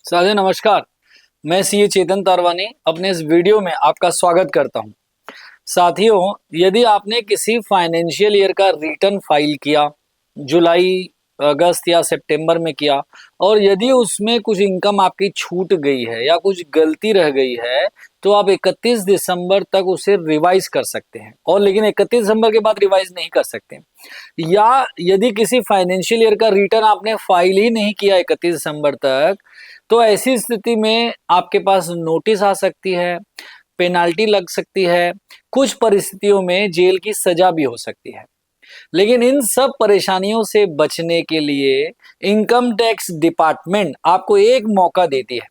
साथियों नमस्कार। मैं सीए चेतन तारवानी अपने इस वीडियो में आपका स्वागत करता हूं। साथियों, यदि आपने किसी फाइनेंशियल ईयर का रिटर्न फाइल किया, जुलाई, अगस्त या सितंबर में किया, और यदि उसमें कुछ इनकम आपकी छूट गई है या कुछ गलती रह गई है, तो आप 31 दिसंबर तक उसे रिवाइज कर सकते हैं। और लेकिन 31 दिसंबर के बाद रिवाइज नहीं कर सकते। या यदि किसी फाइनेंशियल ईयर का रिटर्न आपने फाइल ही नहीं किया 31 दिसंबर तक, तो ऐसी स्थिति में आपके पास नोटिस आ सकती है, पेनाल्टी लग सकती है, कुछ परिस्थितियों में जेल की सजा भी हो सकती है। लेकिन इन सब परेशानियों से बचने के लिए इनकम टैक्स डिपार्टमेंट आपको एक मौका देती है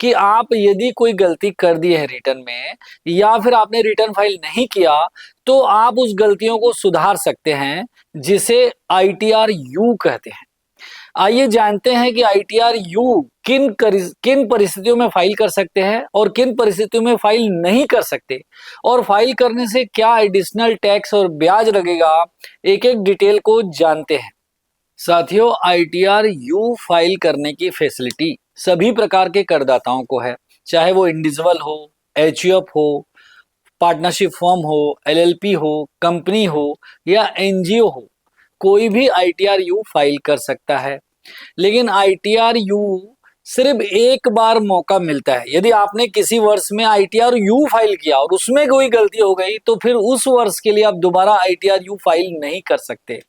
कि आप यदि कोई गलती कर दी है रिटर्न में, या फिर आपने रिटर्न फाइल नहीं किया, तो आप उस गलतियों को सुधार सकते हैं, जिसे आईटीआर यू कहते हैं। आइए जानते हैं कि आईटीआर यू किन परिस्थितियों में फाइल कर सकते हैं और किन परिस्थितियों में फाइल नहीं कर सकते, और फाइल करने से क्या एडिशनल टैक्स और ब्याज लगेगा। एक एक डिटेल को जानते हैं। साथियों, आईटीआर यू फाइल करने की फैसिलिटी सभी प्रकार के करदाताओं को है, चाहे वो इंडिविजुअल हो, एचयूएफ हो, पार्टनरशिप फर्म हो, एलएलपी हो, कंपनी हो या एनजीओ हो। कोई भी आईटीआर यू फाइल कर सकता है। लेकिन आईटीआर यू सिर्फ एक बार मौका मिलता है। यदि आपने किसी वर्ष में आईटीआर यू फाइल किया और उसमें कोई गलती हो गई, तो फिर उस वर्ष के लिए आप दोबारा आईटीआर यू फाइल नहीं कर सकते।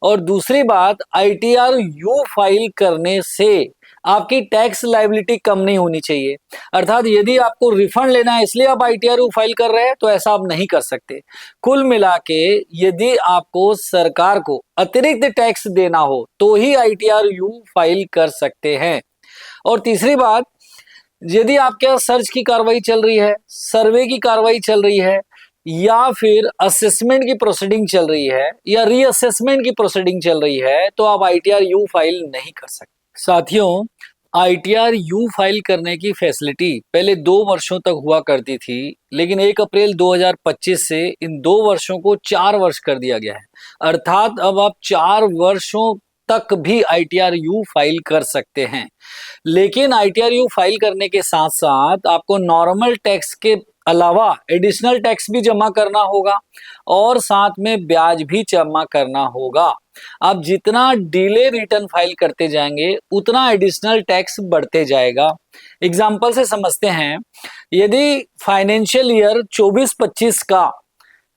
और दूसरी बात, आईटीआर यू फाइल करने से आपकी टैक्स लायबिलिटी कम नहीं होनी चाहिए। अर्थात यदि आपको रिफंड लेना है इसलिए आप आईटीआर यू फाइल कर रहे हैं, तो ऐसा आप नहीं कर सकते। कुल मिला के यदि आपको सरकार को अतिरिक्त टैक्स देना हो तो ही आईटीआर यू फाइल कर सकते हैं। और तीसरी बात, यदि आपके यहाँ सर्च की कार्रवाई चल रही है, सर्वे की कार्रवाई चल रही है, या फिर असेसमेंट की प्रोसीडिंग चल रही है, या रीअसेसमेंट की प्रोसीडिंग चल रही है, तो आप आईटीआर यू फाइल नहीं कर सकते। साथियों, आईटीआर यू फाइल करने की फैसिलिटी पहले 2 वर्षों तक हुआ करती थी, लेकिन 1 अप्रैल 2025 से इन 2 वर्षों को 4 वर्ष कर दिया गया है। अर्थात अब आप 4 वर्षों तक भी आईटीआर यू फाइल कर सकते हैं। लेकिन आईटीआर यू फाइल करने के साथ साथ आपको नॉर्मल टैक्स के अलावा एडिशनल टैक्स भी जमा करना होगा, और साथ में ब्याज भी जमा करना होगा। आप जितना डिले रिटर्न फाइल करते जाएंगे, उतना एडिशनल टैक्स बढ़ते जाएगा। एग्जाम्पल से समझते हैं। यदि फाइनेंशियल ईयर 24-25 का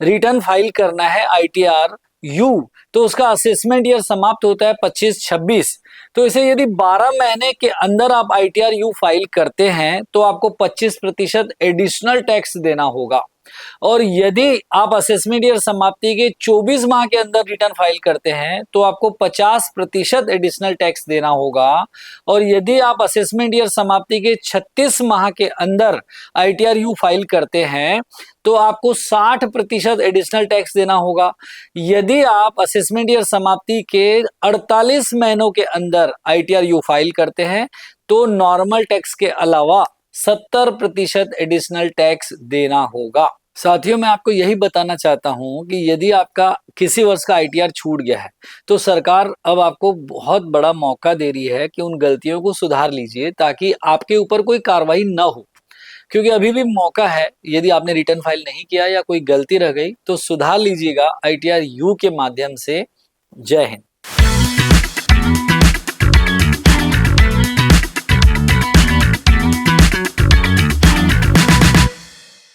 रिटर्न फाइल करना है आईटीआर यू, तो उसका असेसमेंट ईयर समाप्त होता है 25-26। तो इसे यदि 12 महीने के अंदर आप आईटीआर यू फाइल करते हैं, तो आपको 25% एडिशनल टैक्स देना होगा। और यदि आप असेसमेंट ईयर समाप्ति के 24 माह के अंदर रिटर्न फाइल करते हैं, तो आपको 50% एडिशनल टैक्स देना होगा। और यदि आप असेसमेंट ईयर समाप्ति के 36 माह के अंदर आईटीआर यू फाइल करते हैं, तो आपको 60% एडिशनल टैक्स देना होगा। यदि आप असेसमेंट ईयर समाप्ति के 48 महीनों के अंदर आईटीआर यू फाइल करते हैं, तो नॉर्मल टैक्स के अलावा 70% एडिशनल टैक्स देना होगा। साथियों, मैं आपको यही बताना चाहता हूं कि यदि आपका किसी वर्ष का आईटीआर छूट गया है, तो सरकार अब आपको बहुत बड़ा मौका दे रही है कि उन गलतियों को सुधार लीजिए, ताकि आपके ऊपर कोई कार्रवाई न हो। क्योंकि अभी भी मौका है। यदि आपने रिटर्न फाइल नहीं किया या कोई गलती रह गई, तो सुधार लीजिएगा आईटीआर यू के माध्यम से। जय हिंद।